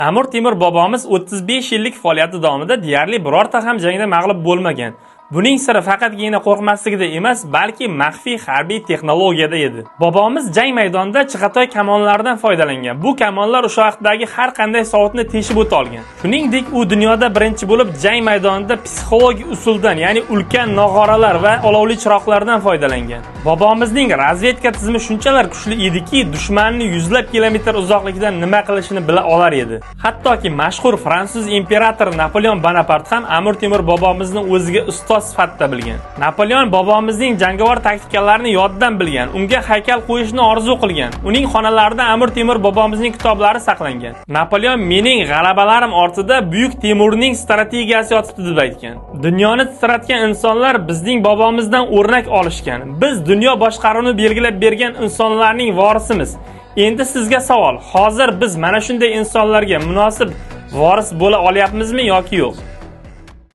Amir Temur bobomiz 35 yillik faoliyati davomida deyarli birorta ham jangda mag'lub bo'lmagan. Buning siri faqatgina qo'rqmasligida emas, balki maxfiy harbiy texnologiyada edi. Bobomiz jang maydonida chig'atoy kamonlaridan foydalangan. Bu kamonlar o'sha vaqtdagi har qanday soatni teshib o'ta olgan. Shuningdek, u dunyoda birinchi bo'lib jang maydonida psixologik usuldan, ya'ni ulkan nog'oralar va olovli chiroqlardan foydalangan. Bobomizning razvedka tizimi shunchalar kuchli ediki, dushmanni yuzlab kilometr uzoqlikdan nima qilishini bila olar edi. Hattoki mashhur fransuz imperatori Napoleon Bonaparte ham Amir Temur bobomizni o'ziga ustoz sifatida bilgan. Napoleon bobomizning jangovar taktikalarini yoddan bilgan, unga haykal qo'yishni orzu qilgan. Uning xonalarida Amir Temur bobomizning kitoblari saqlangan. Napoleon mening g'alabalarim ortida Buyuk Temurning strategiyasi yotibdi deb aytgan. Dunyoni titratgan insonlar bizning bobomizdan o'rnak olishgan. Biz dunyo boshqaruvini belgilab bergan insonlarning vorisimiz. Endi sizga savol: hozir biz mana shunday insonlarga munosib voris bo'la olyapmizmi yoki yo'q?